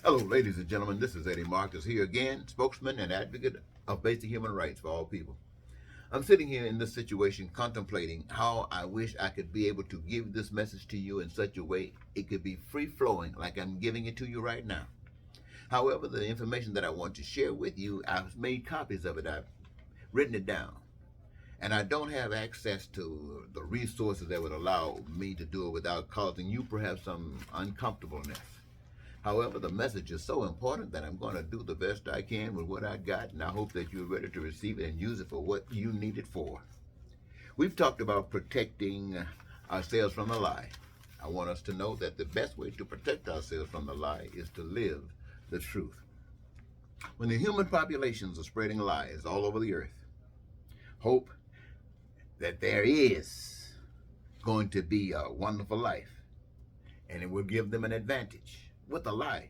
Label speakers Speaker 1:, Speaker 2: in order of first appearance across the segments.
Speaker 1: Hello, ladies and gentlemen. This is Eddie Marcus here again, spokesman and advocate of basic human rights for all people. I'm sitting here in this situation contemplating how I wish I could be able to give this message to you in such a way it could be free flowing like I'm giving it to you right now. However, the information that I want to share with you, I've made copies of it, I've written it down, and I don't have access to the resources that would allow me to do it without causing you perhaps some uncomfortableness. However, the message is so important that I'm going to do the best I can with what I got, and I hope that you're ready to receive it and use it for what you need it for. We've talked about protecting ourselves from the lie. I want us to know that the best way to protect ourselves from the lie is to live the truth. When the human populations are spreading lies all over the earth, hope that there is going to be a wonderful life, and it will give them an advantage with a lie.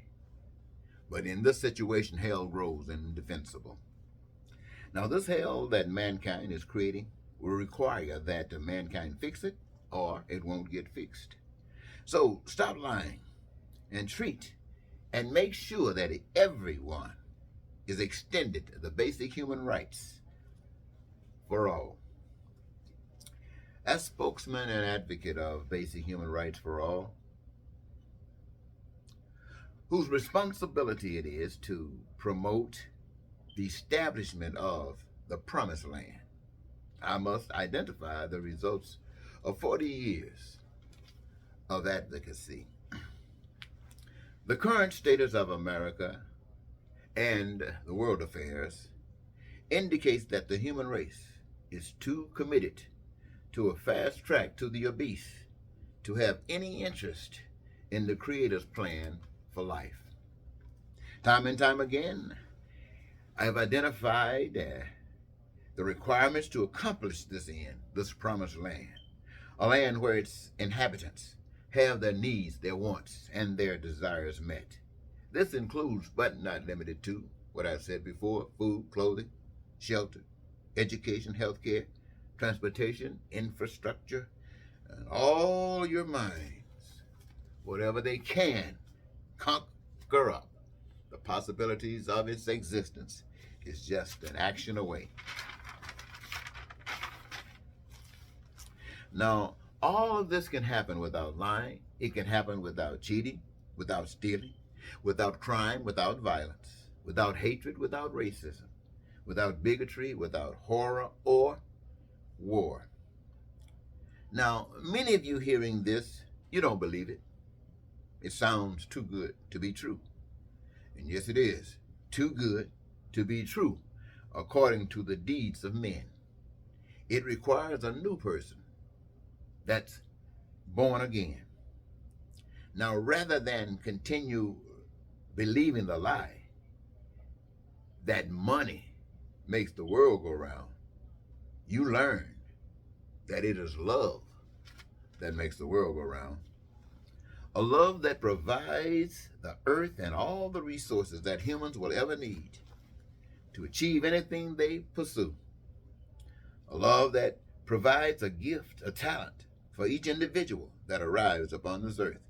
Speaker 1: But in this situation, hell grows indefensible. Now, this hell that mankind is creating will require that mankind fix it, or it won't get fixed. So stop lying and treat and make sure that everyone is extended the basic human rights for all. As spokesman and advocate of basic human rights for all, whose responsibility it is to promote the establishment of the promised land, I must identify the results of 40 years of advocacy. The current status of America and the world affairs indicates that the human race is too committed to a fast track to the abyss to have any interest in the Creator's plan for life. Time and time again, I have identified the requirements to accomplish this end, this promised land, a land where its inhabitants have their needs, their wants, and their desires met. This includes, but not limited to, what I said before: food, clothing, shelter, education, healthcare, transportation, infrastructure, and all your minds, whatever they can conquer up the possibilities of its existence, is just an action away. Now, all of this can happen without lying. It can happen without cheating, without stealing, without crime, without violence, without hatred, without racism, without bigotry, without horror or war. Now, many of you hearing this, you don't believe it. It sounds too good to be true. And yes, it is too good to be true, according to the deeds of men. It requires a new person that's born again. Now, rather than continue believing the lie that money makes the world go round, you learn that it is love that makes the world go round. A love that provides the earth and all the resources that humans will ever need to achieve anything they pursue. A love that provides a gift, a talent for each individual that arrives upon this earth,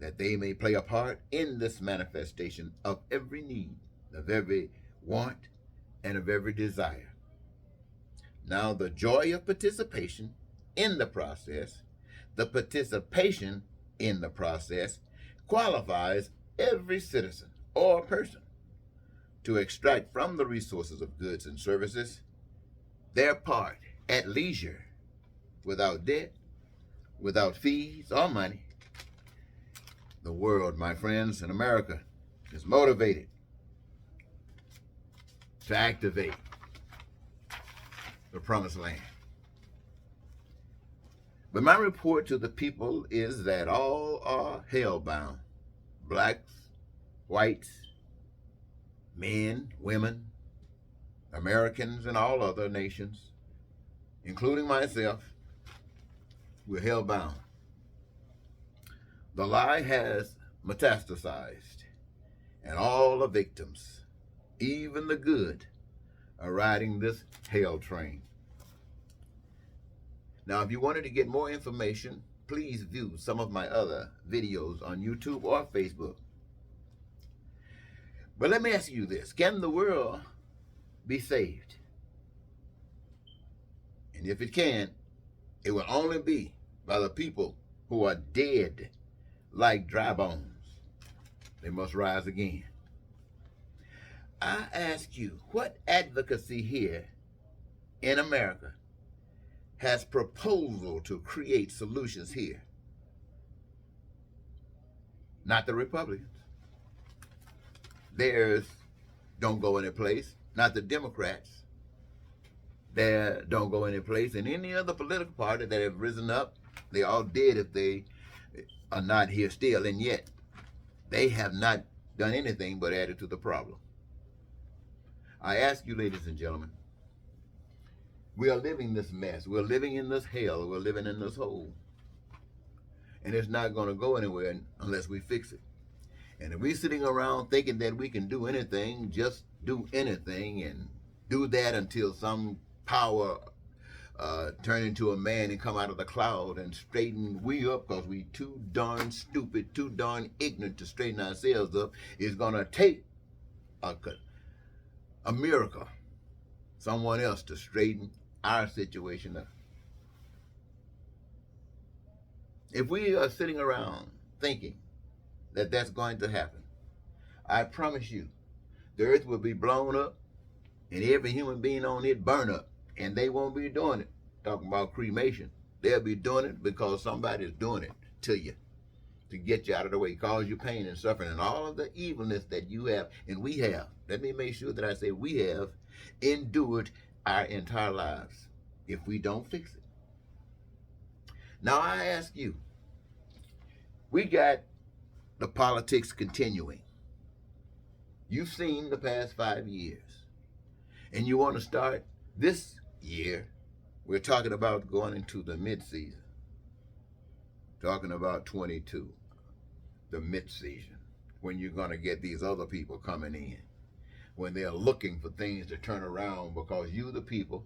Speaker 1: that they may play a part in this manifestation of every need, of every want, and of every desire. Now, the joy of participation in the process, the participation in the process qualifies every citizen or person to extract from the resources of goods and services their part at leisure, without debt, without fees or money. The world, my friends, in America is motivated to activate the promised land. But my report to the people is that all are hellbound. Blacks, whites, men, women, Americans, and all other nations, including myself, we're hellbound. The lie has metastasized, and all the victims, even the good, are riding this hell train. Now, if you wanted to get more information, please view some of my other videos on YouTube or Facebook. But let me ask you this. Can the world be saved? And if it can, it will only be by the people who are dead like dry bones. They must rise again. I ask you, what advocacy here in America has proposal to create solutions here? Not the Republicans. Theirs don't go any place. Not the Democrats. They don't go any place. And any other political party that have risen up, they all dead if they are not here still. And yet, they have not done anything but added to the problem. I ask you, ladies and gentlemen, we are living this mess. We're living in this hell. We're living in this hole. And it's not going to go anywhere unless we fix it. And if we're sitting around thinking that we can do anything, just do anything and do that until some power turn into a man and come out of the cloud and straighten we up because we too darn stupid, too darn ignorant to straighten ourselves up, is going to take a miracle, someone else to straighten our situation up. If we are sitting around thinking that that's going to happen, I promise you, the earth will be blown up and every human being on it burn up, and they won't be doing it talking about cremation. They'll be doing it because somebody's doing it to you to get you out of the way, cause you pain and suffering and all of the evilness that you have and we have. Let me make sure that I say we have endured our entire lives if we don't fix it. Now I ask you, we got the politics continuing. You've seen the past 5 years. And you want to start this year, we're talking about going into the mid-season. Talking about 22, the mid-season, when you're going to get these other people coming in. When they're looking for things to turn around because you, the people,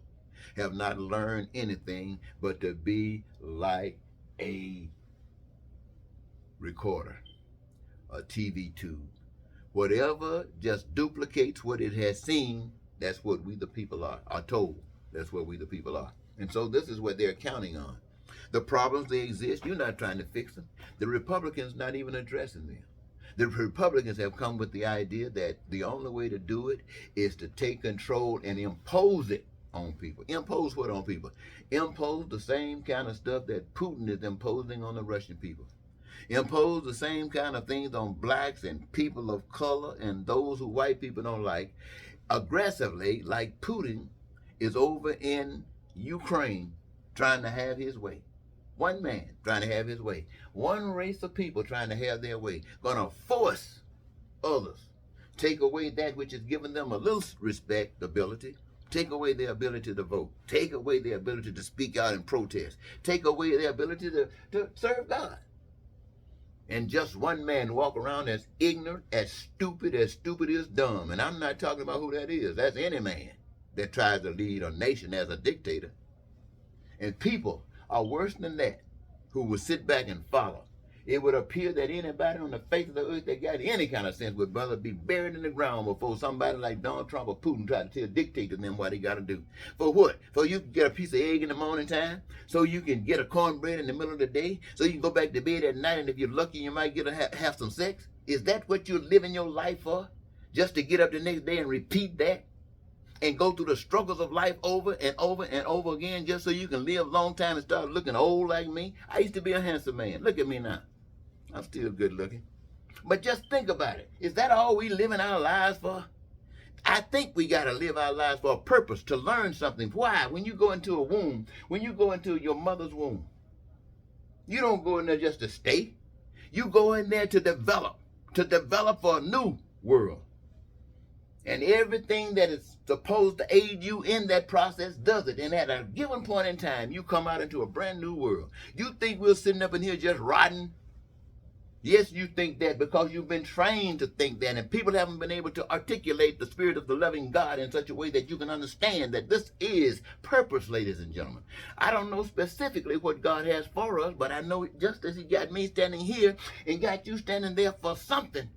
Speaker 1: have not learned anything but to be like a recorder, a TV tube. Whatever just duplicates what it has seen, that's what we the people are told. That's what we the people are. And so this is what they're counting on. The problems, they exist. You're not trying to fix them. The Republicans not even addressing them. The Republicans have come with the idea that the only way to do it is to take control and impose it on people. Impose what on people? Impose the same kind of stuff that Putin is imposing on the Russian people. Impose the same kind of things on blacks and people of color and those who white people don't like, aggressively, like Putin is over in Ukraine trying to have his way. One man trying to have his way. One race of people trying to have their way. Gonna force others. Take away that which has given them a little respectability. Take away their ability to vote. Take away their ability to speak out and protest. Take away their ability to serve God. And just one man walk around as ignorant, as stupid as dumb. And I'm not talking about who that is. That's any man that tries to lead a nation as a dictator. And people are worse than that who will sit back and follow. It would appear that anybody on the face of the earth that got any kind of sense would rather be buried in the ground before somebody like Donald Trump or Putin try to dictate to them what they got to do. For what? For you can get a piece of egg in the morning time, so you can get a cornbread in the middle of the day, so you can go back to bed at night, and if you're lucky, you might get to have some sex? Is that what you're living your life for? Just to get up the next day and repeat that? And go through the struggles of life over and over and over again just so you can live a long time and start looking old like me? I used to be a handsome man. Look at me now. I'm still good looking. But just think about it. Is that all we living our lives for? I think we got to live our lives for a purpose, to learn something. Why? When you go into a womb, when you go into your mother's womb, you don't go in there just to stay. You go in there to develop for a new world. And everything that is supposed to aid you in that process does it. And at a given point in time, you come out into a brand new world. You think we're sitting up in here just rotting? Yes, you think that because you've been trained to think that, and people haven't been able to articulate the spirit of the loving God in such a way that you can understand that this is purpose, ladies and gentlemen. I don't know specifically what God has for us, but I know just as he got me standing here and got you standing there for something,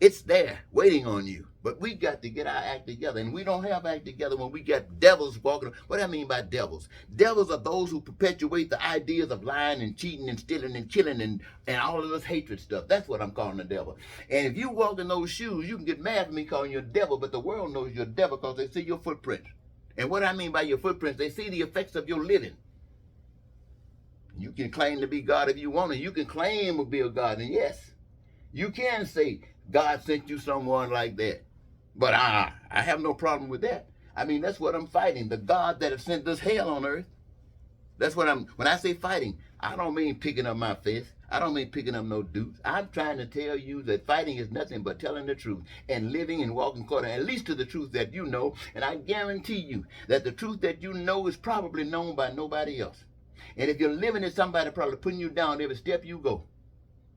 Speaker 1: It's there waiting on you. But we got to get our act together. And we don't have act together when we got devils walking. What do I mean by devils? Devils are those who perpetuate the ideas of lying and cheating and stealing and killing and all of this hatred stuff. That's what I'm calling the devil. And if you walk in those shoes, you can get mad at me calling you a devil, but the world knows you're a devil because they see your footprints. And what I mean by your footprints, they see the effects of your living. You can claim to be God if you want to. You can claim to be a God. And yes, you can say God sent you someone like that. But I have no problem with that. I mean, that's what I'm fighting. The God that has sent this hell on earth. That's what when I say fighting, I don't mean picking up my fist. I don't mean picking up no dukes. I'm trying to tell you that fighting is nothing but telling the truth and living and walking according at least to the truth that you know. And I guarantee you that the truth that you know is probably known by nobody else. And if you're living it, somebody probably putting you down every step you go.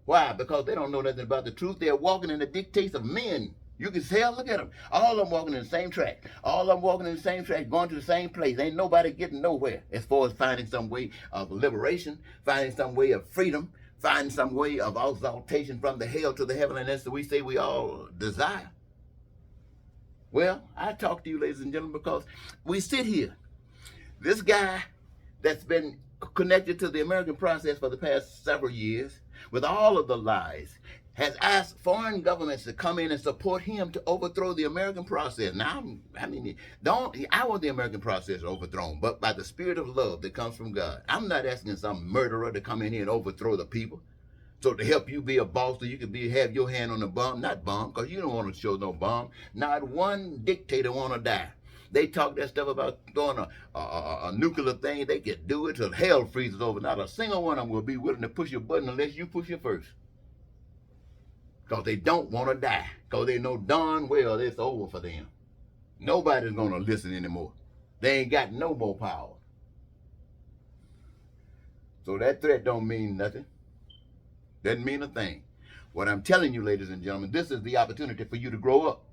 Speaker 1: Why? Because they don't know nothing about the truth. They're walking in the dictates of men. You can tell, look at them. All of them walking in the same track. All of them walking in the same track, going to the same place. Ain't nobody getting nowhere as far as finding some way of liberation, finding some way of freedom, finding some way of exaltation from the hell to the heaven. And that's what we say we all desire. Well, I talk to you, ladies and gentlemen, because we sit here. This guy that's been connected to the American process for the past several years with all of the lies has asked foreign governments to come in and support him to overthrow the American process. Now, I want the American process overthrown, but by the spirit of love that comes from God. I'm not asking some murderer to come in here and overthrow the people. So to help you be a boss so you can have your hand on the bomb, not bomb, because you don't want to show no bomb. Not one dictator want to die. They talk that stuff about throwing a nuclear thing. They can do it till hell freezes over. Not a single one of them will be willing to push your button unless you push it first. Because they don't want to die. Because they know darn well it's over for them. Nobody's going to listen anymore. They ain't got no more power. So that threat don't mean nothing. Doesn't mean a thing. What I'm telling you, ladies and gentlemen, this is the opportunity for you to grow up.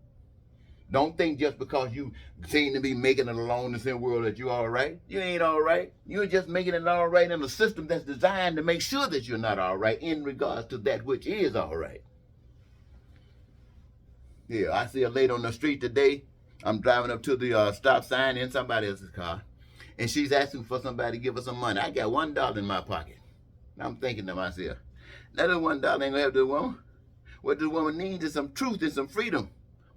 Speaker 1: Don't think just because you seem to be making it along in this world that you're all right. You ain't all right. You're just making it all right in a system that's designed to make sure that you're not all right in regards to that which is all right. Yeah, I see a lady on the street today. I'm driving up to the stop sign in somebody else's car, and she's asking for somebody to give her some money. I got $1 in my pocket. I'm thinking to myself, that $1 ain't gonna help this woman. What this woman needs is some truth and some freedom.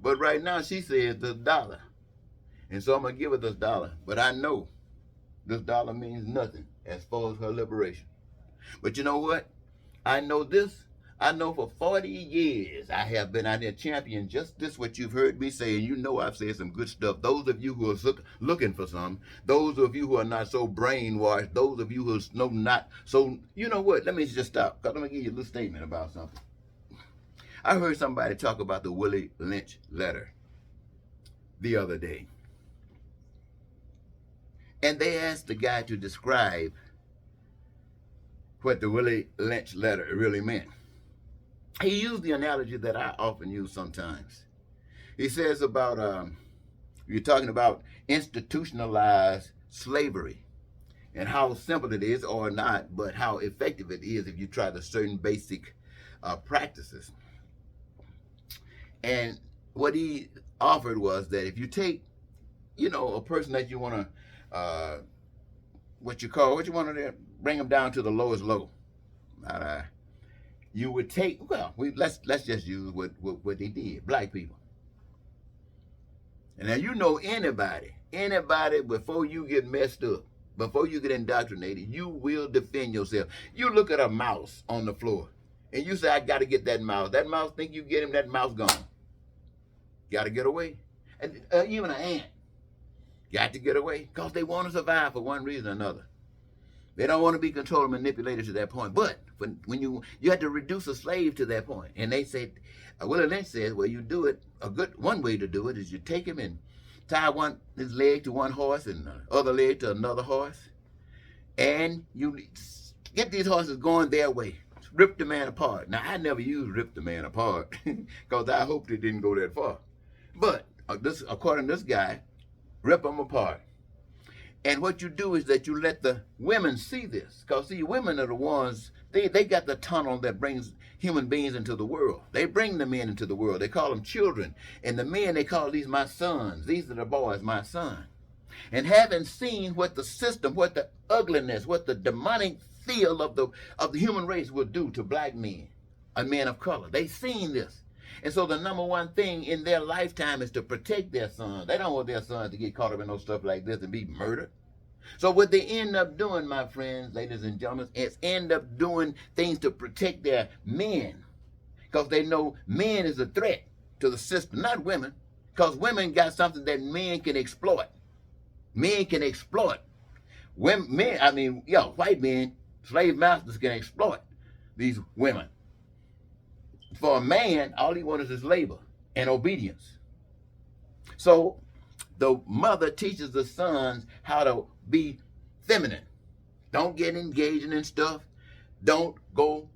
Speaker 1: But right now she says the dollar. And so I'm going to give her this dollar. But I know this dollar means nothing as far as her liberation. But you know what? I know this. I know for 40 years I have been out here championing just this what you've heard me say. And you know I've said some good stuff. Those of you who are looking for some. Those of you who are not so brainwashed. Those of you who are not so... You know what? Let me just stop. Because I'm going to give you a little statement about something. I heard somebody talk about the Willie Lynch letter the other day. And they asked the guy to describe what the Willie Lynch letter really meant. He used the analogy that I often use sometimes. He says about, you're talking about institutionalized slavery and how simple it is, or not, but how effective it is if you try the certain basic practices. And what he offered was that if you take, a person that you want to, what you want to bring them down to the lowest low. You would take, let's just use what they did, black people. And now anybody before you get messed up, before you get indoctrinated, you will defend yourself. You look at a mouse on the floor and you say, I got to get that mouse. That mouse think you get him, that mouse gone. Got to get away. And even an ant got to get away because they want to survive for one reason or another. They don't want to be controlled and manipulated to that point. But when you had to reduce a slave to that point, and they said, Willie Lynch says, well, you do it, one way to do it is you take him and tie his leg to one horse and the other leg to another horse, and you get these horses going their way. Rip the man apart. Now, I never used rip the man apart because I hoped it didn't go that far. But according to this guy, rip them apart. And what you do is that you let the women see this. Because, see, women are the ones, they got the tunnel that brings human beings into the world. They bring the men into the world. They call them children. And the men, they call these my sons. These are the boys, my son. And having seen what the system, what the ugliness, what the demonic feel of the human race will do to black men and men of color. They've seen this. And so the number one thing in their lifetime is to protect their sons. They don't want their sons to get caught up in no stuff like this and be murdered. So what they end up doing, my friends, ladies and gentlemen, is end up doing things to protect their men. Because they know men is a threat to the system, not women. Because women got something that men can exploit. Men can exploit. Women, white men, slave masters can exploit these women. For a man, all he wants is labor and obedience. So the mother teaches the sons how to be feminine. Don't get engaging in stuff. Don't go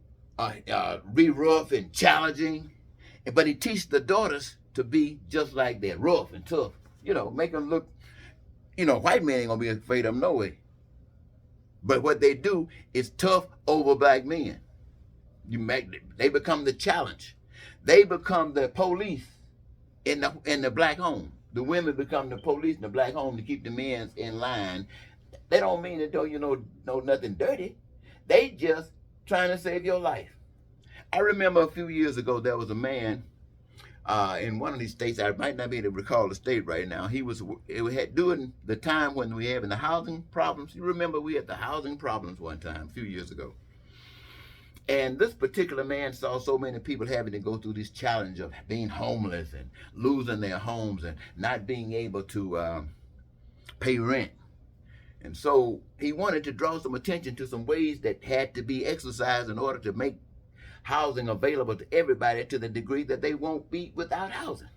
Speaker 1: be rough and challenging. But he teaches the daughters to be just like that, rough and tough. Make them look, white men ain't going to be afraid of them no way. But what they do is tough over black men. They become the challenge. They become the police in the black home. The women become the police in the black home to keep the men in line. They don't mean that know nothing dirty. They just trying to save your life. I remember a few years ago there was a man in one of these states. I might not be able to recall the state right now. It had during the time when we having the housing problems. You remember we had the housing problems one time a few years ago. And this particular man saw so many people having to go through this challenge of being homeless and losing their homes and not being able to pay rent. And so he wanted to draw some attention to some ways that had to be exercised in order to make housing available to everybody to the degree that they won't be without housing.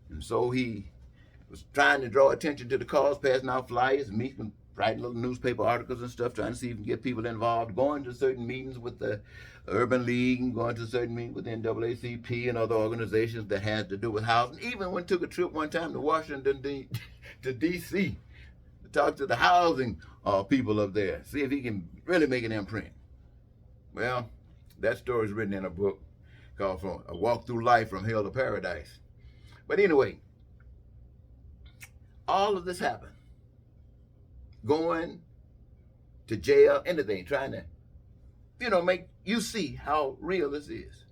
Speaker 1: And so he was trying to draw attention to the cause, passing out flyers, writing little newspaper articles and stuff, trying to see if he can get people involved, going to certain meetings with the Urban League and going to certain meetings with the NAACP and other organizations that had to do with housing. Even took a trip one time to Washington, to D.C. to talk to the housing people up there, see if he can really make an imprint. Well, that story is written in a book called From A Walk Through Life from Hell to Paradise. But anyway, all of this happened. Going to jail, anything, trying to, make you see how real this is.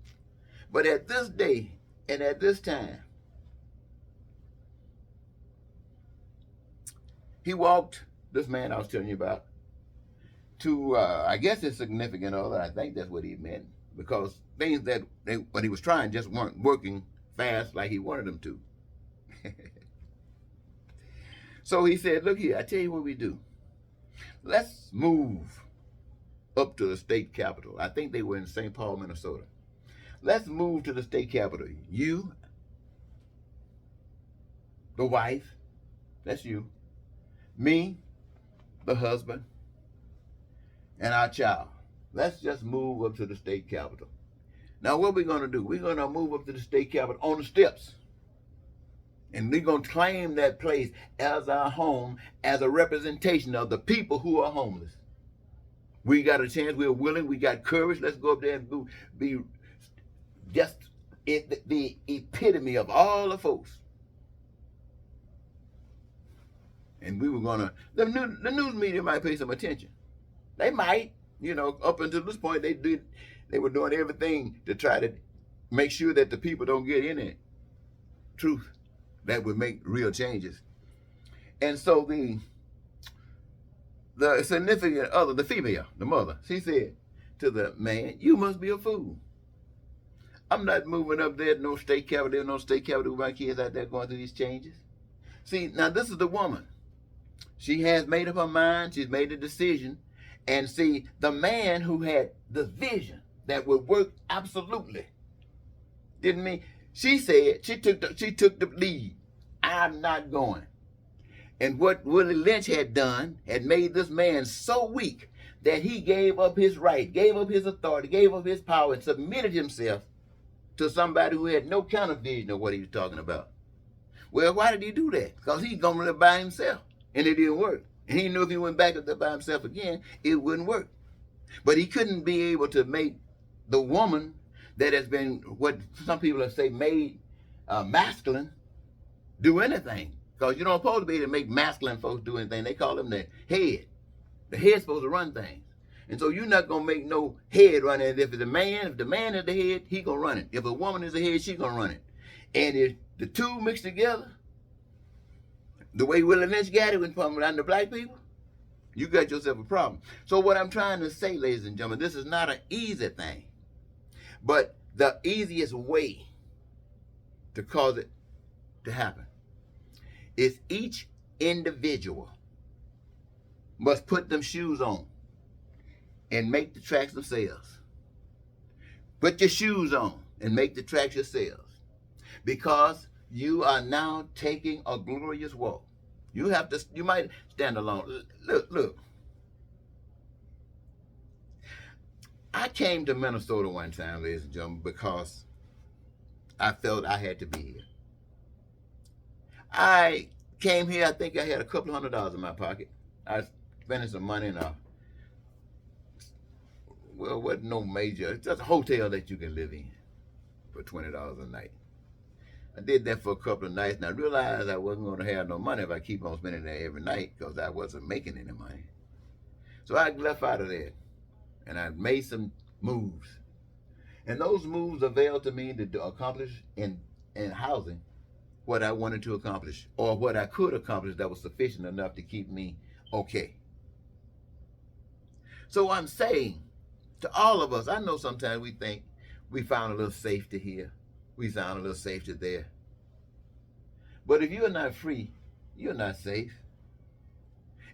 Speaker 1: But at this day and at this time, he walked, this man I was telling you about, to, I guess his significant other. I think that's what he meant, because things what he was trying just weren't working fast like he wanted them to. So he said, look here, I tell you what we do. Let's move up to the state capitol. I think they were in St. Paul, Minnesota. Let's move to the state capitol. You, the wife, that's you, me, the husband, and our child. Let's just move up to the state capitol. Now what we're going to do, we're going to move up to the state capitol on the steps. And we're going to claim that place as our home, as a representation of the people who are homeless. We got a chance, we're willing, we got courage. Let's go up there and be just the epitome of all the folks. And we were going to, the news media might pay some attention. They might, up until this point, they were doing everything to try to make sure that the people don't get any truth that would make real changes. And so the significant other, the female, the mother, she said to the man, you must be a fool. I'm not moving up there to no state capitol with my kids out there going through these changes. See, now this is the woman. She has made up her mind, she's made a decision. And see, the man who had the vision that would work absolutely, didn't mean, she said, she took the lead. I'm not going. And what Willie Lynch had done had made this man so weak that he gave up his right, gave up his authority, gave up his power, and submitted himself to somebody who had no kind of vision of what he was talking about. Well, why did he do that? Because he's going to live by himself. and it didn't work. And he knew if he went back up there by himself again, it wouldn't work. But he couldn't be able to make the woman that has been, what some people have say, made masculine, do anything. Because you don't supposed to be able to make masculine folks do anything. They call them the head. The head's supposed to run things. And so you're not going to make no head run it. If the man is the head, he going to run it. If a woman is the head, she going to run it. And if the two mix together, the way Willie Lynch got it when talking around the black people, you got yourself a problem. So what I'm trying to say, ladies and gentlemen, this is not an easy thing. But the easiest way to cause it to happen is each individual must put them shoes on and make the tracks themselves. Put your shoes on and make the tracks yourselves. Because you are now taking a glorious walk. You have to, you might stand alone. Look. I came to Minnesota one time, ladies and gentlemen, because I felt I had to be here. I came here, I think I had a couple $100 in my pocket. I spent some money in well, wasn't no major, it's just a hotel that you can live in for $20 a night. I did that for a couple of nights, and I realized I wasn't going to have no money if I keep on spending there every night because I wasn't making any money. So I left out of there, and I made some moves. And those moves availed to me to accomplish in housing what I wanted to accomplish, or what I could accomplish that was sufficient enough to keep me okay. So I'm saying to all of us, I know sometimes we think we found a little safety here, we found a little safety there. But if you're not free, you're not safe.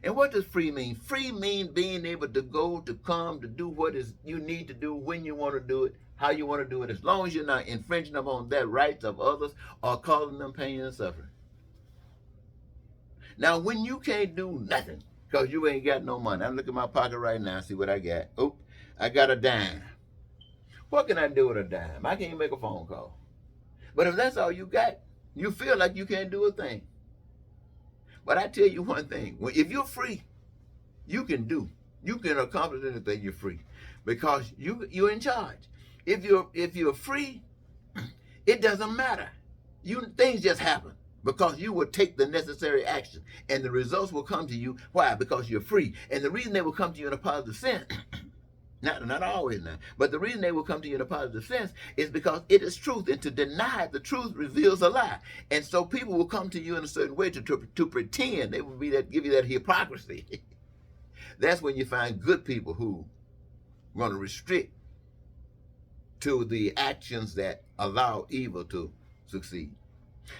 Speaker 1: And what does free mean? Free means being able to go, to come, to do what is you need to do, when you want to do it, how you want to do it, as long as you're not infringing upon their rights of others or causing them pain and suffering. Now, when you can't do nothing because you ain't got no money, I'm looking at my pocket right now, see what I got. Oh, I got a dime. What can I do with a dime? I can't even make a phone call. But if that's all you got, you feel like you can't do a thing. But I tell you one thing, if you're free, you can accomplish anything. You're free because you're in charge. If you're free, it doesn't matter. Things just happen because you will take the necessary action, and the results will come to you. Why? Because you're free. And the reason they will come to you in a positive sense, not always now, but the reason they will come to you in a positive sense is because it is truth, and to deny the truth reveals a lie. And so people will come to you in a certain way to pretend. They will give you that hypocrisy. That's when you find good people who want to restrict to the actions that allow evil to succeed.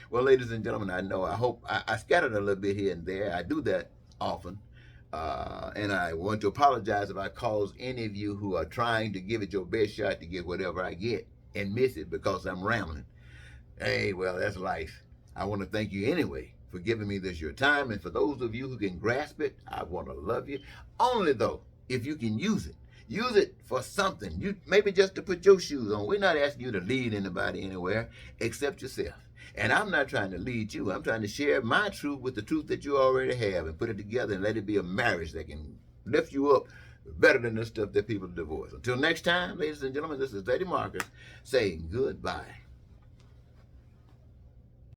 Speaker 1: Well, ladies and gentlemen, I hope I scattered a little bit here and there. I do that often. And I want to apologize if I cause any of you who are trying to give it your best shot to get whatever I get and miss it because I'm rambling. Hey, well, that's life. I want to thank you anyway for giving me this your time. And for those of you who can grasp it, I want to love you. Only though, if you can use it. Use it for something. Maybe just to put your shoes on. We're not asking you to lead anybody anywhere except yourself. And I'm not trying to lead you. I'm trying to share my truth with the truth that you already have and put it together and let it be a marriage that can lift you up better than the stuff that people divorce. Until next time, ladies and gentlemen, this is Eddie Marcus saying goodbye.